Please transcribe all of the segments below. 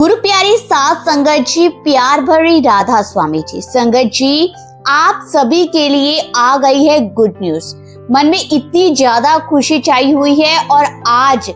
गुरु प्यारी सात संगत जी, प्यार भरी राधा स्वामी जी। संगत जी, आप सभी के लिए आ गई है गुड न्यूज। मन में इतनी ज्यादा खुशी छाई हुई है और आज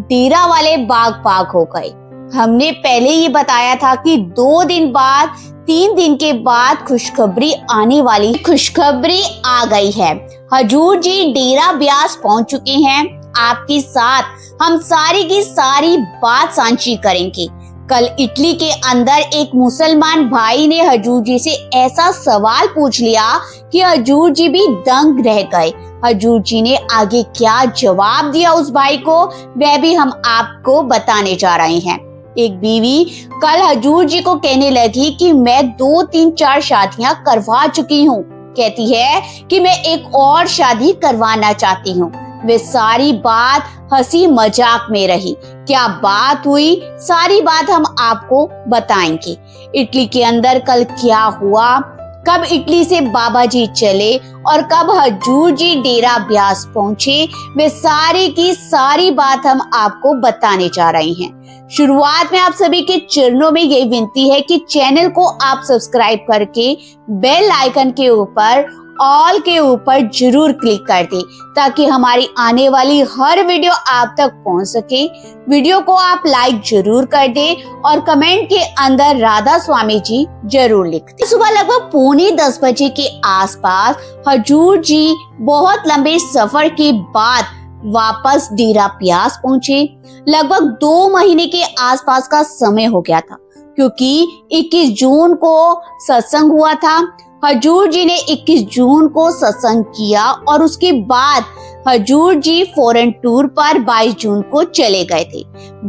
डेरा वाले बाग बाग हो गए। हमने पहले ही बताया था कि 2 दिन बाद 3 दिन के बाद खुशखबरी आने वाली। खुशखबरी आ गई है। हजूर जी डेरा ब्यास पहुंच चुके हैं। आपके साथ हम सारी की सारी बात साझी करेंगे। कल इटली के अंदर एक मुसलमान भाई ने हजूर जी से ऐसा सवाल पूछ लिया कि हजूर जी भी दंग रह गए। हजूर जी ने आगे क्या जवाब दिया उस भाई को, वह भी हम आपको बताने जा रहे हैं। एक बीवी कल हजूर जी को कहने लगी कि मैं 2, 3, 4 शादियां करवा चुकी हूँ। कहती है कि मैं एक और शादी करवाना चाहती हूँ। वे सारी बात हंसी मजाक में रही। क्या बात हुई, सारी बात हम आपको बताएंगे। इटली के अंदर कल क्या हुआ, कब इटली से बाबा जी चले और कब हजूर जी डेरा ब्यास पहुंचे, वे सारी की सारी बात हम आपको बताने जा रहे हैं। शुरुआत में आप सभी के चरणों में यही विनती है कि चैनल को आप सब्सक्राइब करके बेल आइकन के ऊपर ऑल के ऊपर जरूर क्लिक कर दें ताकि हमारी आने वाली हर वीडियो आप तक पहुंच सके। वीडियो को आप लाइक जरूर कर दें और कमेंट के अंदर राधा स्वामी जी जरूर लिख दें। सुबह लगभग 9:45 बजे के आसपास हजूर जी बहुत लंबे सफर के बाद वापस डेरा ब्यास पहुंचे। लगभग 2 महीने के आसपास का समय हो गया था क्योंकि 21 जून को सत्संग हुआ था। हजूर जी ने 21 जून को सत्संग किया और उसके बाद हजूर जी फॉरेन टूर पर 22 जून को चले गए थे।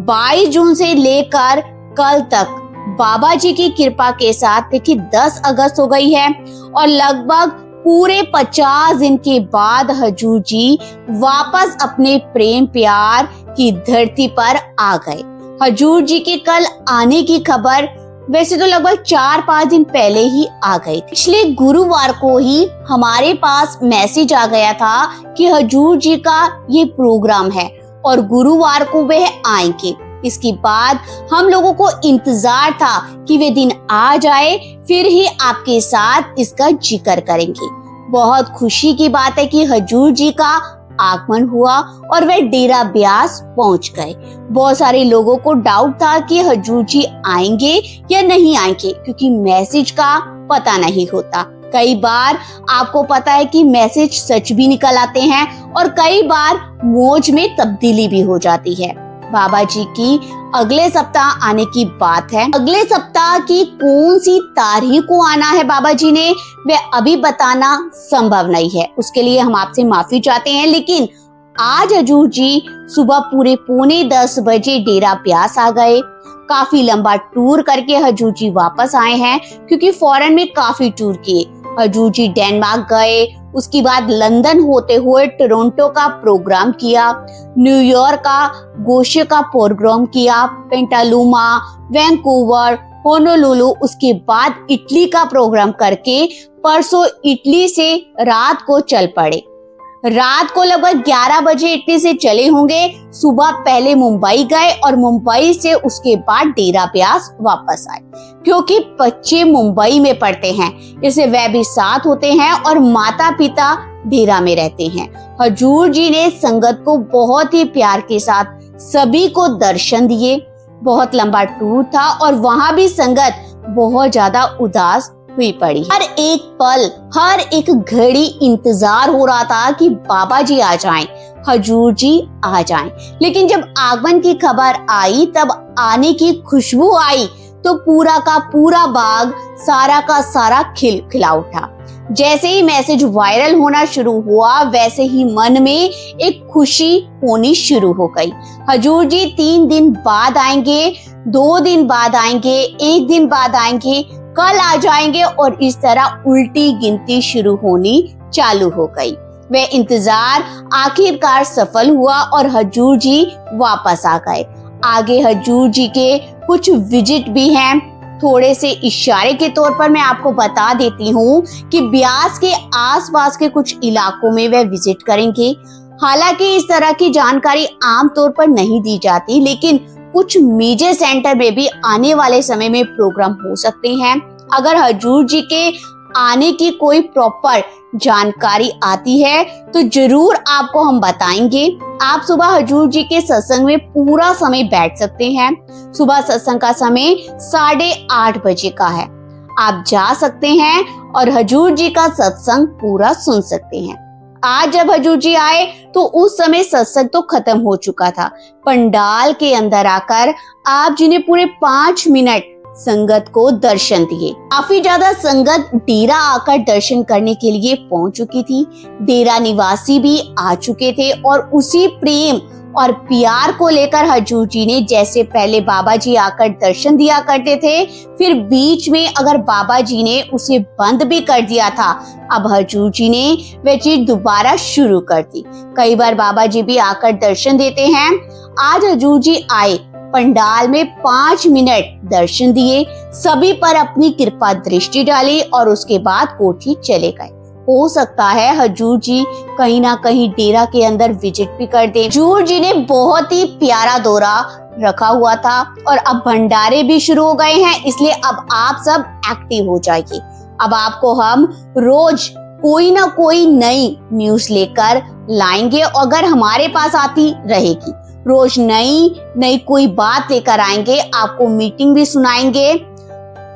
22 जून से लेकर कल तक बाबा जी की कृपा के साथ देखिए 10 अगस्त हो गई है और लगभग पूरे 50 दिन के बाद हजूर जी वापस अपने प्रेम प्यार की धरती पर आ गए। हजूर जी के कल आने की खबर वैसे तो लगभग 4-5 दिन पहले ही आ गई थी। पिछले गुरुवार को ही हमारे पास मैसेज आ गया था कि हजूर जी का ये प्रोग्राम है और गुरुवार को वह आएंगे। इसके बाद हम लोगों को इंतजार था कि वे दिन आ जाए, फिर ही आपके साथ इसका जिक्र करेंगे। बहुत खुशी की बात है कि हजूर जी का आगमन हुआ और वे डेरा ब्यास पहुंच गए। बहुत सारे लोगों को डाउट था कि हजूर जी आएंगे या नहीं आएंगे क्योंकि मैसेज का पता नहीं होता। कई बार आपको पता है कि मैसेज सच भी निकल आते हैं और कई बार मौज में तब्दीली भी हो जाती है। बाबा जी की अगले सप्ताह आने की बात है। अगले सप्ताह की कौन सी तारीख को आना है बाबा जी ने, वह अभी बताना संभव नहीं है। उसके लिए हम आपसे माफी चाहते हैं। लेकिन आज हजूर जी सुबह पूरे 9:45 बजे डेरा ब्यास आ गए। काफी लंबा टूर करके हजूर जी वापस आए हैं क्योंकि फॉरेन में काफी टूर किए। हजूर जी डेनमार्क गए, उसके बाद लंदन होते हुए टोरंटो का प्रोग्राम किया, न्यूयॉर्क का गोशे का प्रोग्राम किया, पेंटालुमा, वैंकूवर, होनोलुलु, उसके बाद इटली का प्रोग्राम करके परसों इटली से रात को चल पड़े। रात को लगभग 11 बजे इटली से चले होंगे। सुबह पहले मुंबई गए और मुंबई से उसके बाद डेरा ब्यास वापस आए क्योंकि बच्चे मुंबई में पढ़ते हैं, इससे वह भी साथ होते हैं और माता पिता डेरा में रहते हैं। हजूर जी ने संगत को बहुत ही प्यार के साथ सभी को दर्शन दिए। बहुत लंबा टूर था और वहां भी संगत बहुत ज्यादा उदास हुई पड़ी। हर एक पल, हर एक घड़ी इंतजार हो रहा था कि बाबा जी आ जाएं, हजूर जी आ जाएं। लेकिन जब आगमन की खबर आई, तब आने की खुशबू आई तो पूरा का पूरा बाग, सारा का सारा खिला उठा। जैसे ही मैसेज वायरल होना शुरू हुआ वैसे ही मन में एक खुशी होनी शुरू हो गई। हजूर जी 3 दिन बाद आएंगे, 2 दिन बाद आएंगे, 1 दिन बाद आएंगे, कल आ जाएंगे और इस तरह उल्टी गिनती शुरू होनी चालू हो गई। वह इंतजार आखिरकार सफल हुआ और हजूर जी वापस आ गए। आगे हजूर जी के कुछ विजिट भी हैं। थोड़े से इशारे के तौर पर मैं आपको बता देती हूँ कि ब्यास के आसपास के कुछ इलाकों में वह विजिट करेंगे। हालांकि इस तरह की जानकारी आमतौर पर नहीं दी जाती, लेकिन कुछ मेजर सेंटर में भी आने वाले समय में प्रोग्राम हो सकते हैं। अगर हजूर जी के आने की कोई प्रॉपर जानकारी आती है तो जरूर आपको हम बताएंगे। आप सुबह हजूर जी के सत्संग में पूरा समय बैठ सकते हैं। सुबह सत्संग का समय 8:30 बजे का है। आप जा सकते हैं और हजूर जी का सत्संग पूरा सुन सकते हैं। आज जब हजूर जी आए तो उस समय सत्संग तो खत्म हो चुका था। पंडाल के अंदर आकर आप जी ने पूरे 5 मिनट संगत को दर्शन दिए। काफी ज्यादा संगत डेरा आकर दर्शन करने के लिए पहुंच चुकी थी। डेरा निवासी भी आ चुके थे और उसी प्रेम और प्यार को लेकर हजूर जी ने, जैसे पहले बाबा जी आकर दर्शन दिया करते थे, फिर बीच में अगर बाबा जी ने उसे बंद भी कर दिया था, अब हजूर जी ने वह चीज दोबारा शुरू कर दी। कई बार बाबा जी भी आकर दर्शन देते हैं। आज हजूर जी आए, पंडाल में 5 मिनट दर्शन दिए, सभी पर अपनी कृपा दृष्टि डाली और उसके बाद कोठी चले गए। हो सकता है हजूर जी कहीं ना कहीं डेरा के अंदर विजिट भी कर दे। हजूर जी ने बहुत ही प्यारा दौरा रखा हुआ था और अब भंडारे भी शुरू हो गए हैं, इसलिए अब आप सब एक्टिव हो जाइए। अब आपको हम रोज कोई ना कोई नई न्यूज लेकर लाएंगे, अगर हमारे पास आती रहेगी। रोज नई कोई बात लेकर आएंगे, आपको मीटिंग भी सुनाएंगे।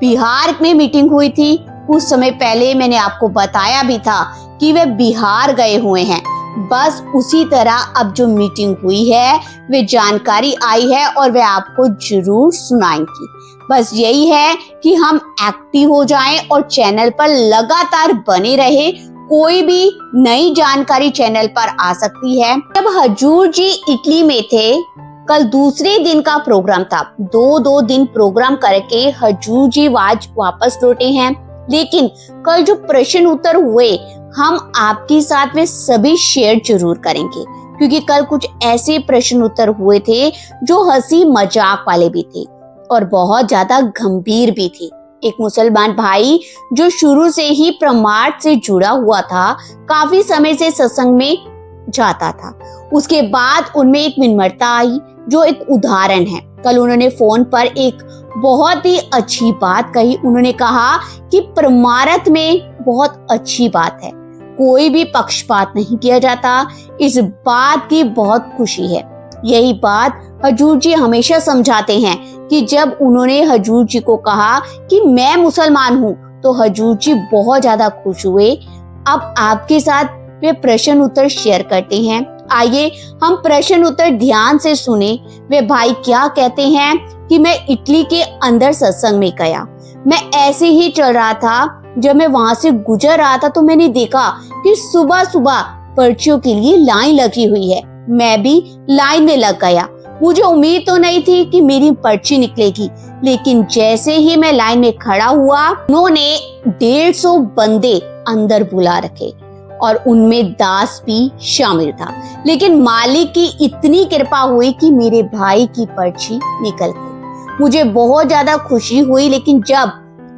बिहार में मीटिंग हुई थी, कुछ समय पहले मैंने आपको बताया भी था कि वे बिहार गए हुए हैं। बस उसी तरह अब जो मीटिंग हुई है वे जानकारी आई है और वे आपको जरूर सुनाएंगी। बस यही है कि हम एक्टिव हो जाएं और चैनल पर लगातार बने रहे। कोई भी नई जानकारी चैनल पर आ सकती है। जब हजूर जी इटली में थे, कल दूसरे दिन का प्रोग्राम था। 2 दिन प्रोग्राम करके हजूर जी आज वापस लौटे हैं। लेकिन कल जो प्रश्न उत्तर हुए, हम आपके साथ में सभी शेयर जरूर करेंगे, क्योंकि कल कुछ ऐसे प्रश्न उत्तर हुए थे जो हंसी मजाक वाले भी थे और बहुत ज्यादा गंभीर भी थे। एक मुसलमान भाई जो शुरू से ही प्रमाण से जुड़ा हुआ था, काफी समय से सत्संग में जाता था, उसके बाद उनमें एक विनम्रता आई जो एक उदाहरण है। कल उन्होंने फोन पर एक बहुत ही अच्छी बात कही। उन्होंने कहा कि परमार्थ में बहुत अच्छी बात है, कोई भी पक्षपात नहीं किया जाता। इस बात की बहुत खुशी है। यही बात हजूर जी हमेशा समझाते हैं कि जब उन्होंने हजूर जी को कहा कि मैं मुसलमान हूँ, तो हजूर जी बहुत ज्यादा खुश हुए। अब आपके साथ वे प्रश्न उत्तर शेयर करते हैं। आइए हम प्रश्न उत्तर ध्यान से सुने। वे भाई क्या कहते हैं कि मैं इटली के अंदर सत्संग में गया, मैं ऐसे ही चल रहा था, जब मैं वहां से गुजर रहा था तो मैंने देखा कि सुबह सुबह पर्चियों के लिए लाइन लगी हुई है। मैं भी लाइन में लग गया। मुझे उम्मीद तो नहीं थी कि मेरी पर्ची निकलेगी, लेकिन जैसे ही मैं लाइन में खड़ा हुआ, उन्होंने 150 बंदे अंदर बुला रखे और उनमें दास भी शामिल था। लेकिन मालिक की इतनी कृपा हुई कि मेरे भाई की पर्ची निकल गई। मुझे बहुत ज्यादा खुशी हुई, लेकिन जब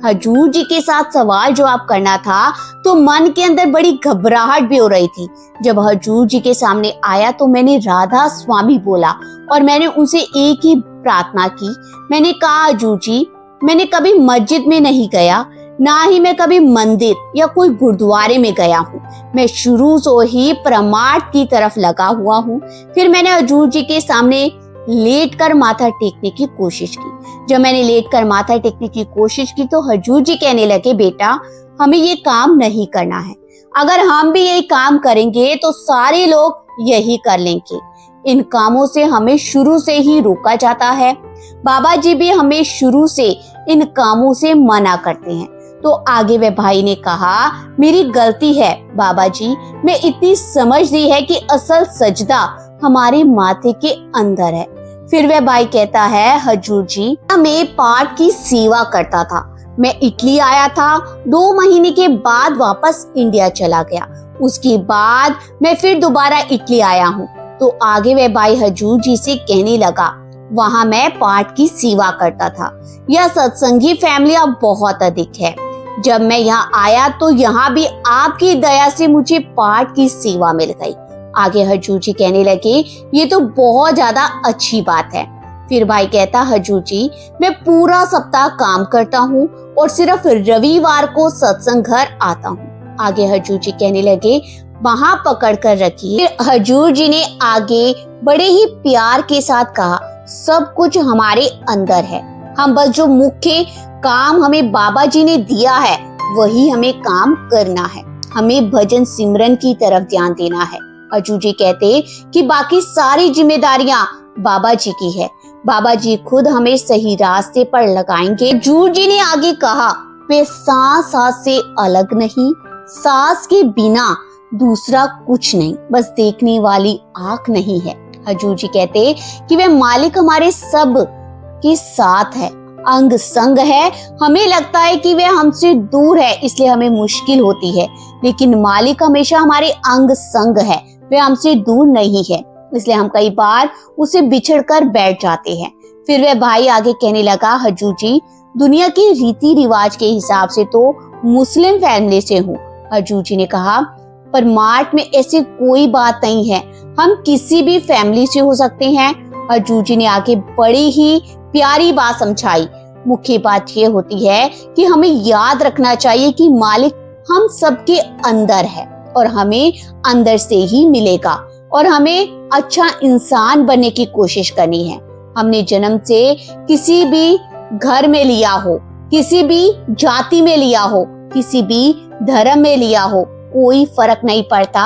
हजूर जी के साथ सवाल जवाब करना था तो मन के अंदर बड़ी घबराहट भी हो रही थी। जब हजूर जी के सामने आया तो मैंने राधा स्वामी बोला और मैंने उनसे एक ही प्रार्थना की। मैंने कहा, हजूर जी, मैंने कभी मस्जिद में नहीं गया, ना ही मैं कभी मंदिर या कोई गुरुद्वारे में गया हूँ। मैं शुरू से ही परमार्थ की तरफ लगा हुआ हूँ। फिर मैंने हजूर जी के सामने लेटकर माथा टेकने की कोशिश की। जब मैंने लेटकर माथा टेकने की कोशिश की तो हजूर जी कहने लगे, बेटा, हमें ये काम नहीं करना है। अगर हम भी यही काम करेंगे तो सारे लोग यही कर लेंगे। इन कामों से हमें शुरू से ही रोका जाता है। बाबा जी भी हमें शुरू से इन कामों से मना करते हैं। तो आगे वे भाई ने कहा, मेरी गलती है बाबा जी, मैं इतनी समझ ली है कि असल सजदा हमारे माथे के अंदर है। फिर वह भाई कहता है, हजूर जी, मैं पाठ की सेवा करता था। मैं इटली आया था, 2 महीने के बाद वापस इंडिया चला गया। उसके बाद मैं फिर दोबारा इटली आया हूँ। तो आगे वह भाई हजूर जी से कहने लगा, वहाँ मैं पाठ की सेवा करता था। यह सत्संगी फैमिली अब बहुत अधिक है। जब मैं यहाँ आया तो यहाँ भी आपकी दया से मुझे पाठ की सेवा मिल गई। आगे हजूर जी कहने लगे, ये तो बहुत ज्यादा अच्छी बात है। फिर भाई कहता, हजूर जी मैं पूरा सप्ताह काम करता हूँ और सिर्फ रविवार को सत्संग घर आता हूँ। आगे हजूर जी कहने लगे, वहां पकड़ कर रखिए। हजूर जी ने आगे बड़े ही प्यार के साथ कहा, सब कुछ हमारे अंदर है, हम बस जो मुख्य काम हमें बाबा जी ने दिया है वही हमें काम करना है, हमें भजन सिमरन की तरफ ध्यान देना है। हजूर जी कहते कि बाकी सारी जिम्मेदारियां बाबा जी की है, बाबा जी खुद हमें सही रास्ते पर लगाएंगे। हजूर जी ने आगे कहा, वे सांस सांस से अलग नहीं, सांस के बिना दूसरा कुछ नहीं, बस देखने वाली आंख नहीं है। हजूर जी कहते कि वे मालिक हमारे सब के साथ है, अंग संग है। हमें लगता है कि वे हमसे दूर है इसलिए हमें मुश्किल होती है, लेकिन मालिक हमेशा हमारे अंग संग है, वे हमसे दूर नहीं है, इसलिए हम कई बार उसे बिछड़ कर बैठ जाते हैं। फिर वह भाई आगे कहने लगा, हजूर जी दुनिया के रीति रिवाज के हिसाब से तो मुस्लिम फैमिली से हूँ। हजूर जी ने कहा, पर मार्ट में ऐसी कोई बात नहीं है, हम किसी भी फैमिली से हो सकते हैं। हजूर जी ने आगे बड़ी ही प्यारी बात समझाई। मुख्य बात यह होती है कि हमें याद रखना चाहिए कि मालिक हम सबके अंदर है और हमें अंदर से ही मिलेगा, और हमें अच्छा इंसान बनने की कोशिश करनी है। हमने जन्म से किसी भी घर में लिया हो, किसी भी जाति में लिया हो, किसी भी धर्म में लिया हो, कोई फर्क नहीं पड़ता,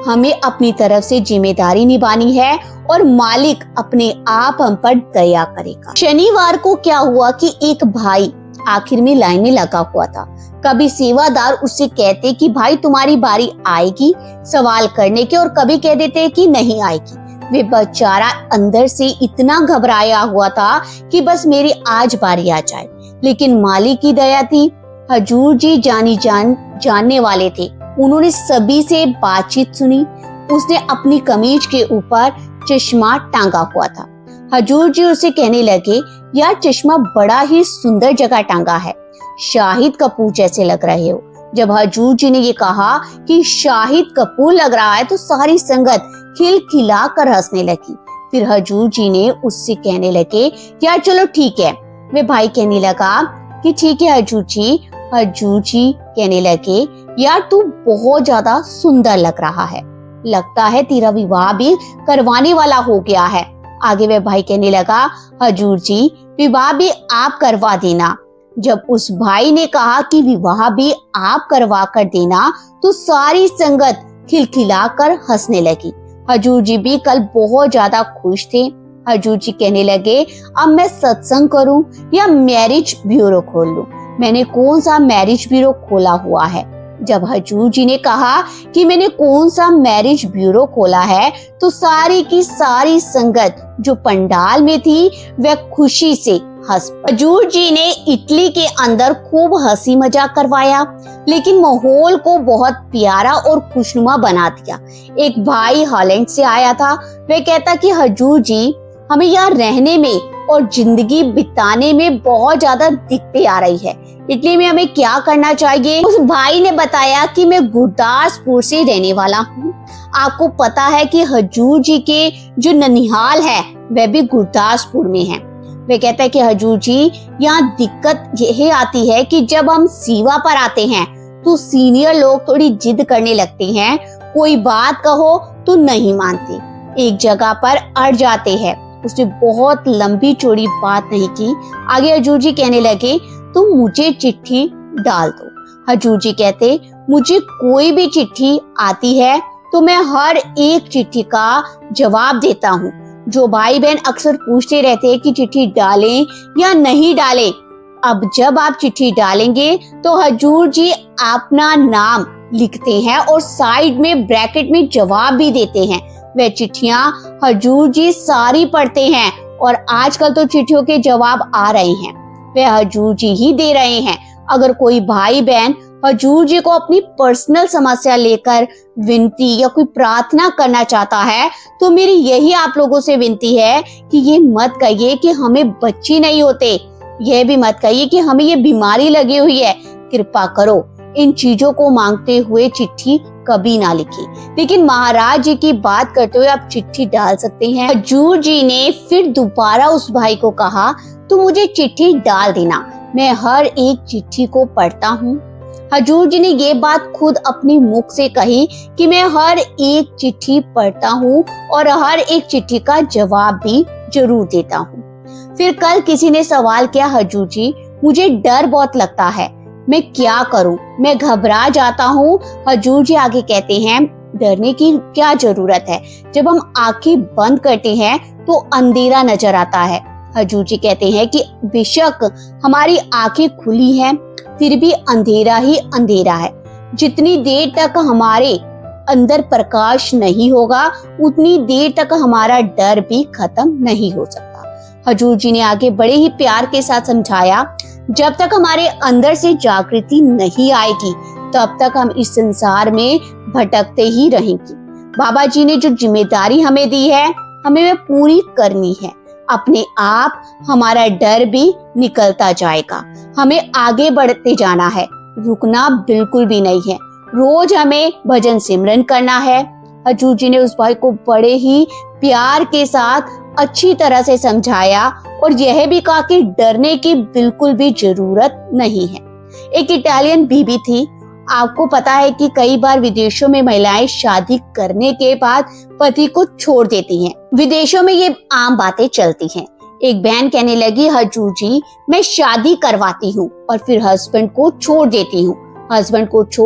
हमें अपनी तरफ से जिम्मेदारी निभानी है और मालिक अपने आप हम पर दया करेगा। शनिवार को क्या हुआ कि एक भाई आखिर में लाइन में लगा हुआ था। कभी सेवादार उससे कहते कि भाई तुम्हारी बारी आएगी सवाल करने के, और कभी कह देते कि नहीं आएगी। वे बेचारा अंदर से इतना घबराया हुआ था कि बस मेरी आज बारी आ जाए, लेकिन मालिक की दया थी। हजूर जी जानने वाले थे, उन्होंने सभी से बातचीत सुनी। उसने अपनी कमीज के ऊपर चश्मा टांगा हुआ था। हजूर जी उसे कहने लगे, यार चश्मा बड़ा ही सुंदर जगह टांगा है, शाहिद कपूर जैसे लग रहे हो। जब हजूर जी ने ये कहा कि शाहिद कपूर लग रहा है तो सारी संगत खिलखिला कर हंसने लगी। फिर हजूर जी ने उससे कहने लगे, यार चलो ठीक है। वे भाई कहने लगा कि ठीक है हजूर जी। हजूर जी कहने लगे, यार तू बहुत ज्यादा सुंदर लग रहा है, लगता है तेरा विवाह भी करवाने वाला हो गया है। आगे वह भाई कहने लगा, हजूर जी विवाह भी आप करवा देना। जब उस भाई ने कहा कि विवाह भी आप करवा कर देना तो सारी संगत खिलखिला कर हंसने लगी। हजूर जी भी कल बहुत ज्यादा खुश थे। हजूर जी कहने लगे, अब मैं सत्संग करूं या मैरिज ब्यूरो खोल लूं? मैंने कौन सा मैरिज ब्यूरो खोला हुआ है? जब हजूर जी ने कहा कि मैंने कौन सा मैरिज ब्यूरो खोला है तो सारी की सारी संगत जो पंडाल में थी वह खुशी से हंस। हजूर जी ने इटली के अंदर खूब हंसी मजाक करवाया, लेकिन माहौल को बहुत प्यारा और खुशनुमा बना दिया। एक भाई हॉलैंड से आया था। वह कहता कि हजूर जी हमें यहाँ रहने में और जिंदगी बिताने में बहुत ज्यादा दिक्कतें आ रही है, इटली में हमें क्या करना चाहिए? उस भाई ने बताया कि मैं गुरदासपुर से रहने वाला हूँ। आपको पता है कि हजूर जी के जो ननिहाल है वह भी गुरदासपुर में है। वे कहता है कि हजूर जी यहाँ दिक्कत यह आती है कि जब हम सेवा पर आते हैं तो सीनियर लोग थोड़ी जिद करने लगते हैं, कोई बात कहो तो नहीं मानते, एक जगह पर अड़ जाते हैं। उसने बहुत लंबी चौड़ी बात नहीं की। आगे हजूर जी कहने लगे, तुम मुझे चिट्ठी डाल दो। हजूर जी कहते, मुझे कोई भी चिट्ठी आती है तो मैं हर एक चिट्ठी का जवाब देता हूँ। जो भाई बहन अक्सर पूछते रहते हैं कि चिट्ठी डालें या नहीं डालें, अब जब आप चिट्ठी डालेंगे तो हजूर जी अपना नाम लिखते हैं और साइड में ब्रैकेट में जवाब भी देते हैं। वह चिट्ठियां हजूर जी सारी पढ़ते हैं और आजकल तो चिट्ठियों के जवाब आ रहे हैं, वह हजूर जी ही दे रहे हैं। अगर कोई भाई बहन हजूर जी को अपनी पर्सनल समस्या लेकर विनती या कोई प्रार्थना करना चाहता है तो मेरी यही आप लोगों से विनती है कि ये मत कहिए कि हमें बच्चे नहीं होते, यह भी मत कहिए कि हमें ये बीमारी लगी हुई है। कृपा करो इन चीजों को मांगते हुए चिट्ठी कभी ना लिखी, लेकिन महाराज जी की बात करते हुए आप चिट्ठी डाल सकते हैं। हजूर जी ने फिर दोबारा उस भाई को कहा, तू मुझे चिट्ठी डाल देना, मैं हर एक चिट्ठी को पढ़ता हूँ। हजूर जी ने ये बात खुद अपने मुख से कही कि मैं हर एक चिट्ठी पढ़ता हूँ और हर एक चिट्ठी का जवाब भी जरूर देता हूँ। फिर कल किसी ने सवाल किया, हजूर जी मुझे डर बहुत लगता है, मैं क्या करूं, मैं घबरा जाता हूँ। हजूर जी आगे कहते हैं, डरने की क्या जरूरत है, जब हम आंखें बंद करते हैं तो अंधेरा नजर आता है। हजूर जी कहते हैं कि बेशक हमारी आंखें खुली हैं, फिर भी अंधेरा ही अंधेरा है। जितनी देर तक हमारे अंदर प्रकाश नहीं होगा, उतनी देर तक हमारा डर भी खत्म नहीं हो सकता। हजूर जी ने आगे बड़े ही प्यार के साथ समझाया, जब तक हमारे अंदर से जागृति नहीं आएगी, तब तक हम इस संसार में भटकते ही रहेंगे। बाबा जी ने जो जिम्मेदारी हमें दी है, हमें वह पूरी करनी है। अपने आप हमारा डर भी निकलता जाएगा। हमें आगे बढ़ते जाना है, रुकना बिल्कुल भी नहीं है। रोज हमें भजन सिमरन करना है। हजूर जी ने उस भाई को बड़े ही प्यार के साथ अच्छी तरह से समझाया और यह भी कहा कि डरने की बिल्कुल भी जरूरत नहीं है। एक इटालियन बीबी थी। आपको पता है कि कई बार विदेशों में महिलाएं शादी करने के बाद पति को छोड़ देती हैं। विदेशों में ये आम बातें चलती हैं। एक बहन कहने लगी, हजूर जी मैं शादी करवाती हूँ और फिर हस्बैंड को छोड़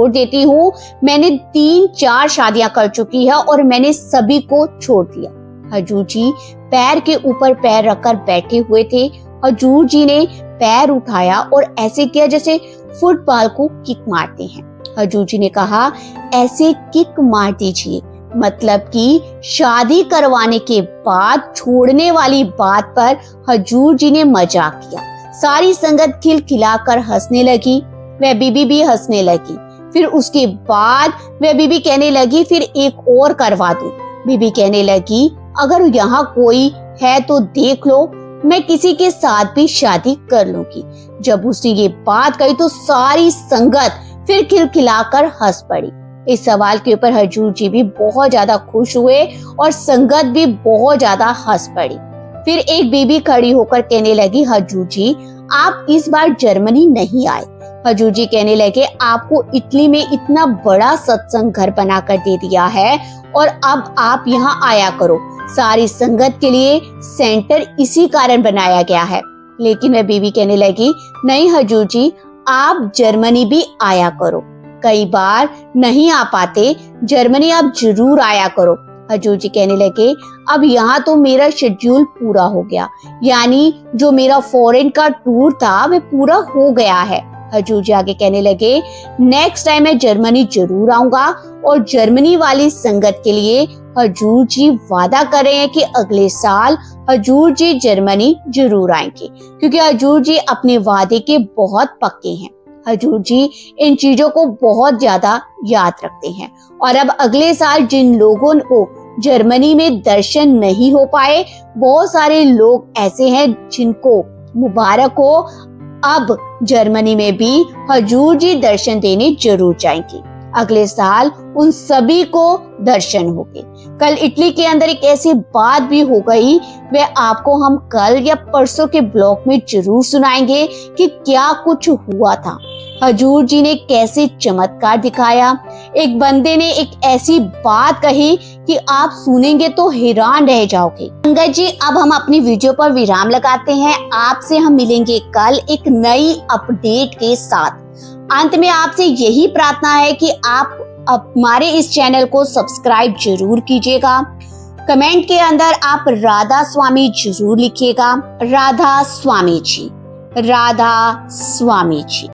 देती हूँ। मैंने 3-4 शादियां कर चुकी है और मैंने सभी को छोड़ दिया। हजूर जी पैर के ऊपर पैर रखकर बैठे हुए थे। हजूर जी ने पैर उठाया और ऐसे किया जैसे फुटबॉल को किक मारते हैं। हजूर जी ने कहा, ऐसे किक मार दीजिए, मतलब कि शादी करवाने के बाद छोड़ने वाली बात पर हजूर जी ने मजाक किया। सारी संगत खिलखिलाकर हंसने लगी, वह बीबी भी हंसने लगी। फिर उसके बाद वह बीबी कहने लगी, फिर एक और करवा दूं। बीबी कहने लगी, अगर यहाँ कोई है तो देख लो, मैं किसी के साथ भी शादी कर लूंगी। जब उसने ये बात कही तो सारी संगत फिर खिलखिलाकर हंस पड़ी। इस सवाल के ऊपर हजूर जी भी बहुत ज्यादा खुश हुए और संगत भी बहुत ज्यादा हंस पड़ी। फिर एक बीबी खड़ी होकर कहने लगी, हजूर जी आप इस बार जर्मनी नहीं आए। हजूर जी कहने लगे, आपको इटली में इतना बड़ा सत्संग घर बनाकर दे दिया है और अब आप यहाँ आया करो। सारी संगत के लिए सेंटर इसी कारण बनाया गया है। लेकिन वह बीबी कहने लगी, नहीं हजूर जी आप जर्मनी भी आया करो, कई बार नहीं आ पाते, जर्मनी आप जरूर आया करो। हजूर जी कहने लगे, अब यहाँ तो मेरा शेड्यूल पूरा हो गया, यानी जो मेरा फॉरेन का टूर था वह पूरा हो गया है। हजूर जी आगे कहने लगे, नेक्स्ट टाइम मैं जर्मनी जरूर आऊंगा और जर्मनी वाली संगत के लिए हजूर जी वादा कर रहे हैं कि अगले साल हजूर जी जर्मनी जरूर आएंगे, क्योंकि हजूर जी अपने वादे के बहुत पक्के हैं। हजूर जी इन चीजों को बहुत ज्यादा याद रखते हैं। और अब अगले साल जिन लोगों को जर्मनी में दर्शन नहीं हो पाए, बहुत सारे लोग ऐसे हैं जिनको मुबारक हो, अब जर्मनी में भी हजूर जी दर्शन देने जरूर जाएंगे। अगले साल उन सभी को दर्शन होंगे। कल इटली के अंदर एक ऐसी बात भी हो गई, वह आपको हम कल या परसों के ब्लॉग में जरूर सुनाएंगे कि क्या कुछ हुआ था। हजूर जी ने कैसे चमत्कार दिखाया। एक बंदे ने एक ऐसी बात कही कि आप सुनेंगे तो हैरान रह जाओगे। संगत जी अब हम अपनी वीडियो पर विराम लगाते हैं। आपसे हम मिलेंगे कल एक नई अपडेट के साथ। अंत में आपसे यही प्रार्थना है कि आप हमारे इस चैनल को सब्सक्राइब जरूर कीजिएगा। कमेंट के अंदर आप राधा स्वामी जरूर लिखिएगा। राधा स्वामी जी, राधा स्वामी जी।